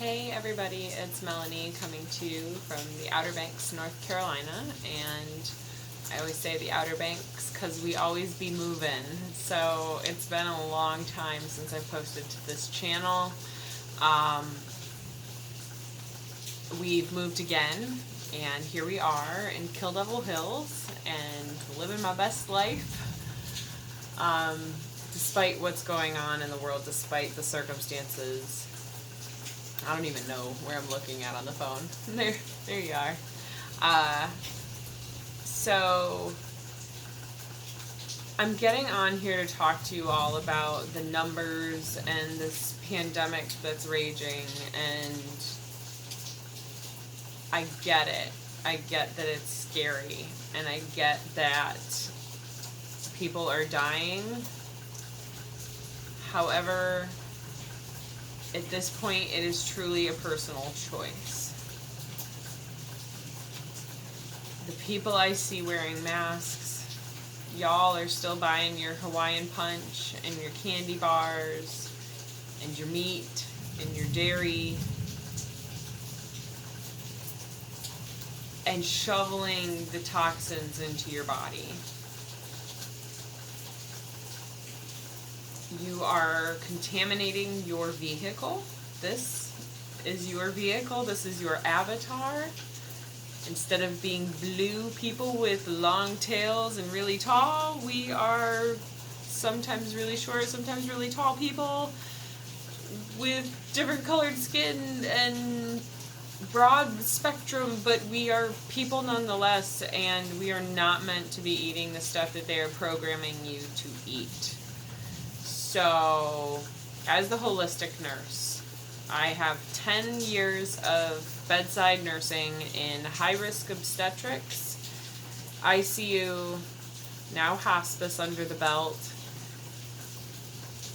Hey everybody, it's Melanie coming to you from the Outer Banks, North Carolina, and I always say the Outer Banks because we always be moving. So it's been a long time since I posted to this channel. We've moved again, and here we are in Kill Devil Hills and living my best life. Despite what's going on in the world, despite the circumstances. I don't even know where I'm looking at on the phone. There you are. So I'm getting on here to talk to you all about the numbers and this pandemic that's raging, and I get it. I get that it's scary, and I get that people are dying. However, at this point, it is truly a personal choice. The people I see wearing masks, y'all are still buying your Hawaiian Punch and your candy bars and your meat and your dairy and shoveling the toxins into your body. You are contaminating your vehicle. This is your vehicle. This is your avatar. Instead of being blue people with long tails and really tall, we are sometimes really short, sometimes really tall people with different colored skin and broad spectrum, but we are people nonetheless, and we are not meant to be eating the stuff that they are programming you to eat. So, as the holistic nurse, I have 10 years of bedside nursing in high-risk obstetrics, ICU, now hospice under the belt.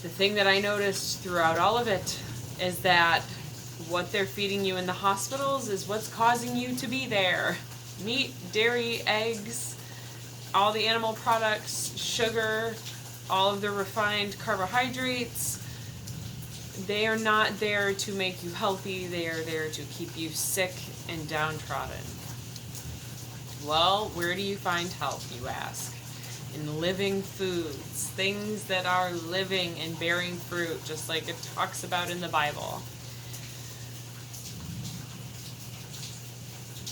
The thing that I noticed throughout all of it is that what they're feeding you in the hospitals is what's causing you to be there. Meat, dairy, eggs, all the animal products, sugar, all of the refined carbohydrates. They are not there to make you healthy. They are there to keep you sick and downtrodden. Well, where do you find health, you ask? In living foods, things that are living and bearing fruit, just like it talks about in the Bible.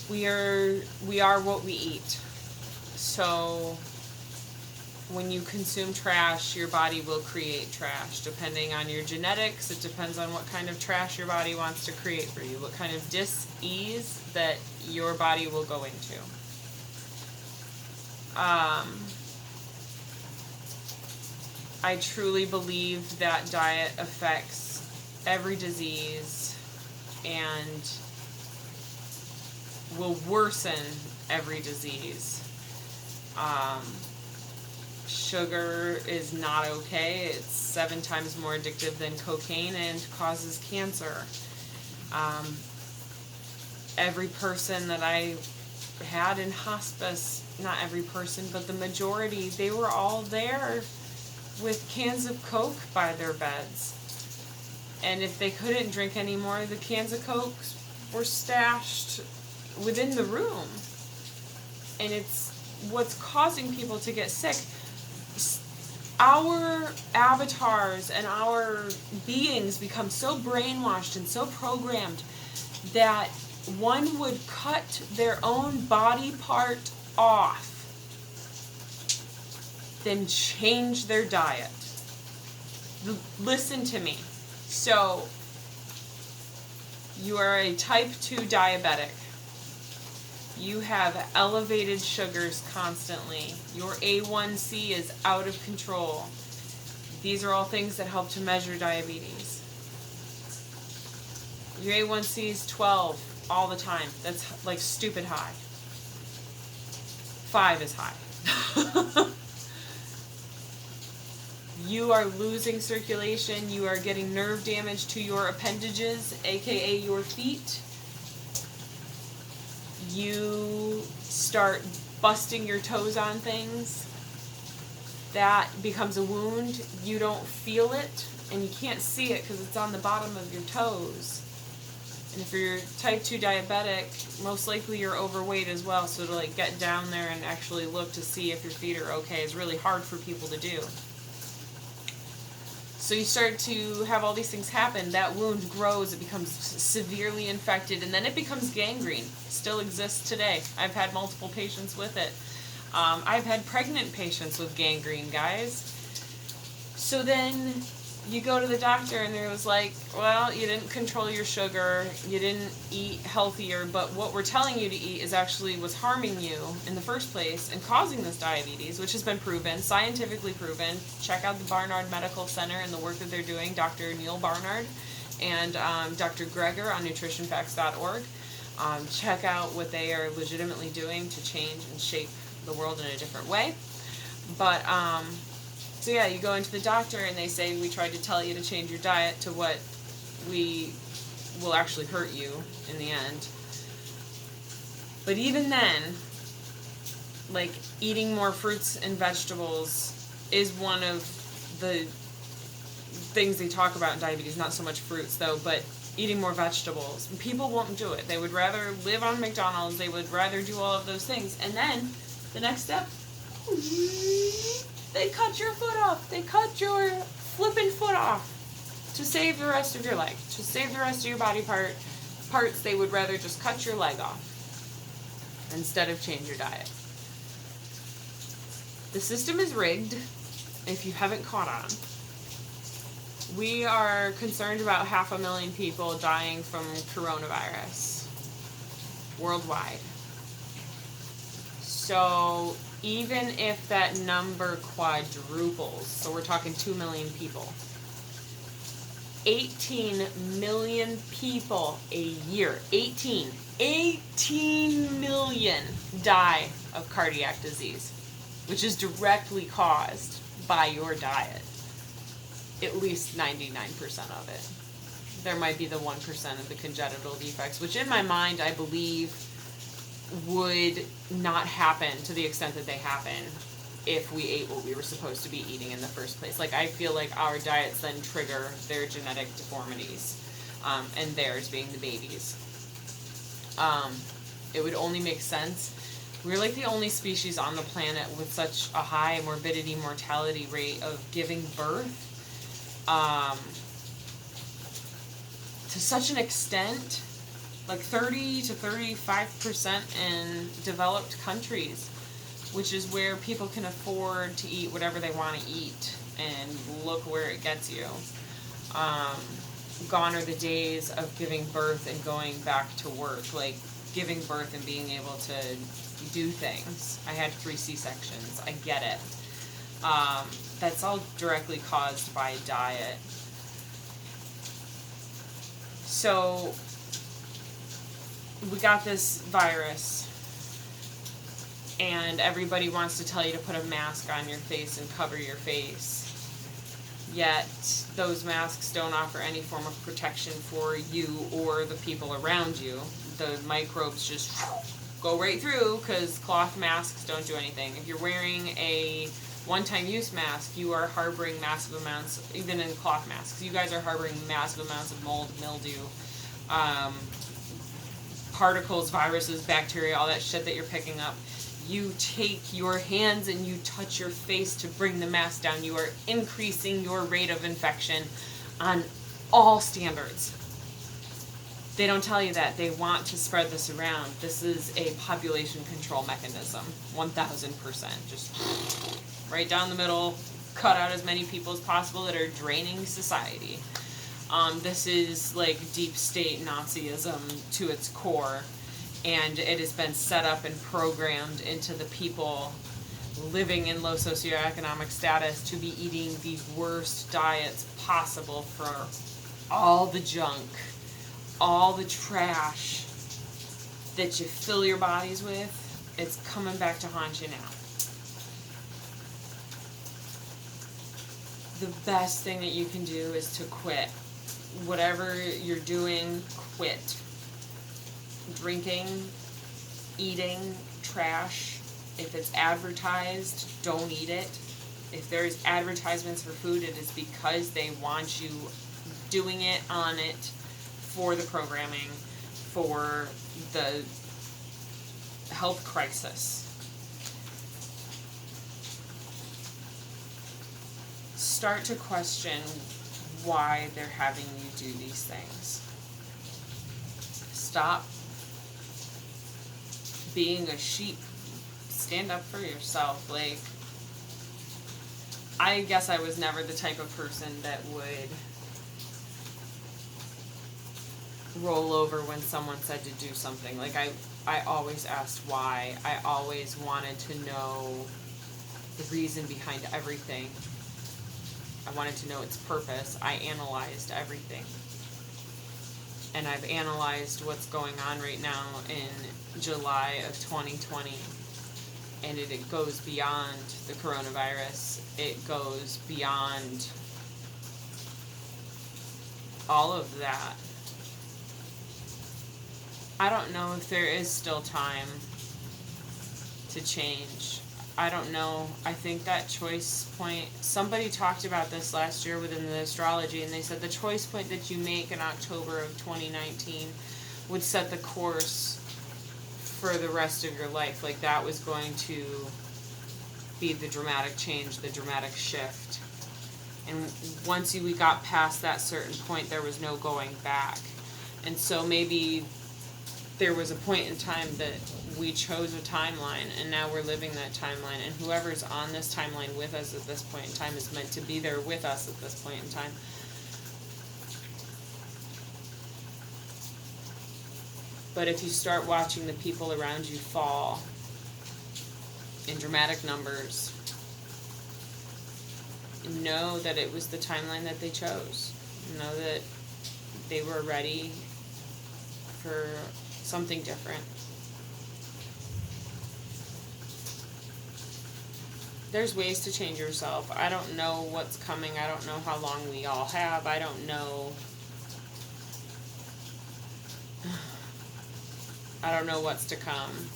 We are what we eat. So when you consume trash, your body will create trash. Depending on your genetics, it depends on what kind of trash your body wants to create for you, what kind of dis-ease that your body will go into. I truly believe that diet affects every disease and will worsen every disease. Sugar is not okay. It's 7 times more addictive than cocaine and causes cancer. Every person that I had in hospice, not every person, but the majority, they were all there with cans of Coke by their beds. And if they couldn't drink anymore, the cans of Coke were stashed within the room. And it's what's causing people to get sick. Our avatars and our beings become so brainwashed and so programmed that one would cut their own body part off, then change their diet. Listen to me. So, you are a type 2 diabetic. You have elevated sugars constantly. Your A1C is out of control. These are all things that help to measure diabetes. Your A1C is 12 all the time. That's like stupid high. 5 is high. You are losing circulation. You are getting nerve damage to your appendages, aka your feet. You start busting your toes on things. That becomes a wound. You don't feel it, and you can't see it because it's on the bottom of your toes. And if you're type 2 diabetic, most likely you're overweight as well. So to like get down there and actually look to see if your feet are okay is really hard for people to do. So you start to have all these things happen. That wound grows, it becomes severely infected, and then it becomes gangrene. Still exists today. I've had multiple patients with it. I've had pregnant patients with gangrene, guys. So then you go to the doctor and there was like, well, you didn't control your sugar, you didn't eat healthier, but what we're telling you to eat is actually was harming you in the first place and causing this diabetes, which has been proven, scientifically proven. Check out the Barnard Medical Center and the work that they're doing, Dr. Neil Barnard and Dr. Greger on nutritionfacts.org. Check out what they are legitimately doing to change and shape the world in a different way. But so yeah, you go into the doctor and they say, we tried to tell you to change your diet to what we will actually hurt you in the end. But even then, like eating more fruits and vegetables is one of the things they talk about in diabetes, not so much fruits though, but eating more vegetables. People won't do it. They would rather live on McDonald's, they would rather do all of those things. And then the next step, they cut your foot off. They cut your flippin' foot off to save the rest of your leg. To save the rest of your body parts, they would rather just cut your leg off instead of change your diet. The system is rigged, if you haven't caught on. We are concerned about 500,000 people dying from coronavirus worldwide. So even if that number quadruples, so we're talking 2 million people, 18 million people a year, 18 million die of cardiac disease, which is directly caused by your diet. At least 99% of it. There might be the 1% of the congenital defects, which in my mind, I believe, would not happen to the extent that they happen if we ate what we were supposed to be eating in the first place. Like, I feel like our diets then trigger their genetic deformities, and theirs being the babies. It would only make sense. We're like the only species on the planet with such a high morbidity mortality rate of giving birth, to such an extent, like 30 to 35% in developed countries, which is where people can afford to eat whatever they want to eat, and look where it gets you. Gone are the days of giving birth and going back to work, like giving birth and being able to do things. I had 3 C-sections, I get it. That's all directly caused by diet. So we got this virus, and everybody wants to tell you to put a mask on your face and cover your face. Yet those masks don't offer any form of protection for you or the people around you. The microbes just go right through because cloth masks don't do anything. If you're wearing a one-time use mask, you are harboring massive amounts, even in cloth masks, you guys are harboring massive amounts of mold, mildew, particles, viruses, bacteria, all that shit that you're picking up. You take your hands and you touch your face to bring the mask down. You are increasing your rate of infection on all standards. They don't tell you that. They want to spread this around. This is a population control mechanism, 1000%. Just right down the middle, cut out as many people as possible that are draining society. This is like deep state Nazism to its core, and it has been set up and programmed into the people living in low socioeconomic status to be eating the worst diets possible for all the junk, all the trash that you fill your bodies with. It's coming back to haunt you now. The best thing that you can do is to quit. Whatever you're doing, quit. Drinking, eating trash. If it's advertised, don't eat it. If there's advertisements for food, it is because they want you doing it on it for the programming, for the health crisis. Start to question why they're having you do these things. Stop being a sheep. Stand up for yourself. Like, I guess I was never the type of person that would roll over when someone said to do something. Like, I always asked why. I always wanted to know the reason behind everything. I wanted to know its purpose. I analyzed everything. And I've analyzed what's going on right now in July of 2020. And it goes beyond the coronavirus. It goes beyond all of that. I don't know if there is still time to change. I don't know. I think that choice point, somebody talked about this last year within the astrology, and they said the choice point that you make in October of 2019 would set the course for the rest of your life. Like, that was going to be the dramatic change, the dramatic shift. And once we got past that certain point, there was no going back. And so maybe there was a point in time that we chose a timeline, and now we're living that timeline, and whoever's on this timeline with us at this point in time is meant to be there with us at this point in time. But if you start watching the people around you fall in dramatic numbers, know that it was the timeline that they chose. Know that they were ready for something different. There's ways to change yourself. I don't know what's coming. I don't know how long we all have. I don't know. I don't know what's to come.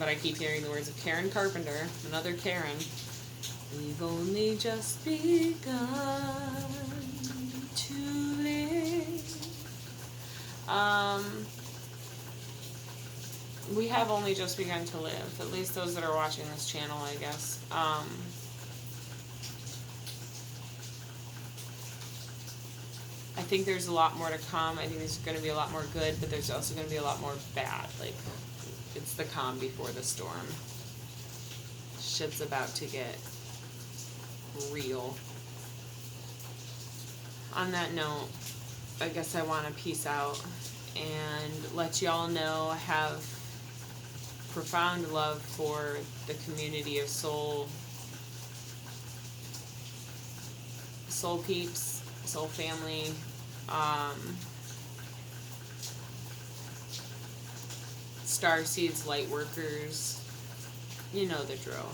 But I keep hearing the words of Karen Carpenter, another Karen. We've only just begun to live. We have only just begun to live, at least those that are watching this channel, I guess. I think there's a lot more to come. I think there's going to be a lot more good, but there's also going to be a lot more bad. Like, it's the calm before the storm. Shit's about to get real. On that note, I guess I want to peace out and let y'all know I have profound love for the community of soul peeps, soul family, star seeds, light workers. You know the drill.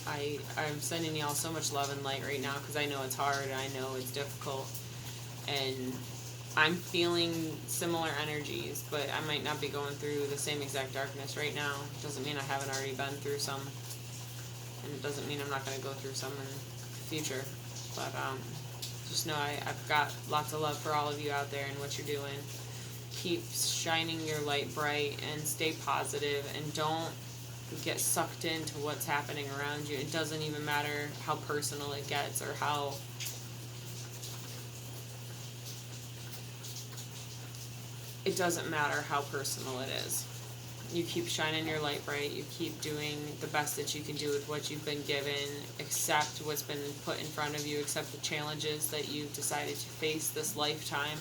I'm sending y'all so much love and light right now because I know it's hard and I know it's difficult, and I'm feeling similar energies, but I might not be going through the same exact darkness right now. Doesn't mean I haven't already been through some, and it doesn't mean I'm not going to go through some in the future. But just know I've got lots of love for all of you out there and what you're doing. Keep shining your light bright and stay positive, and don't get sucked into what's happening around you. It doesn't even matter how personal it gets or how it doesn't matter how personal it is. You keep shining your light bright. You keep doing the best that you can do with what you've been given. Accept what's been put in front of you. Accept the challenges that you've decided to face this lifetime.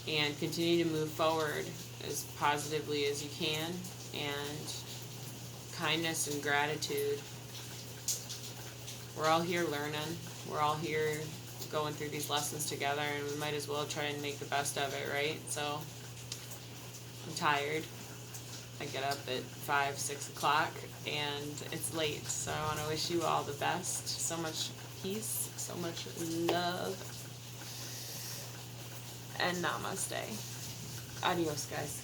And continue to move forward as positively as you can. And kindness and gratitude. We're all here learning. We're all here going through these lessons together. And we might as well try and make the best of it, right? So I'm tired. I get up at 5, 6 o'clock, and it's late, so I want to wish you all the best. So much peace, so much love, and namaste. Adios, guys.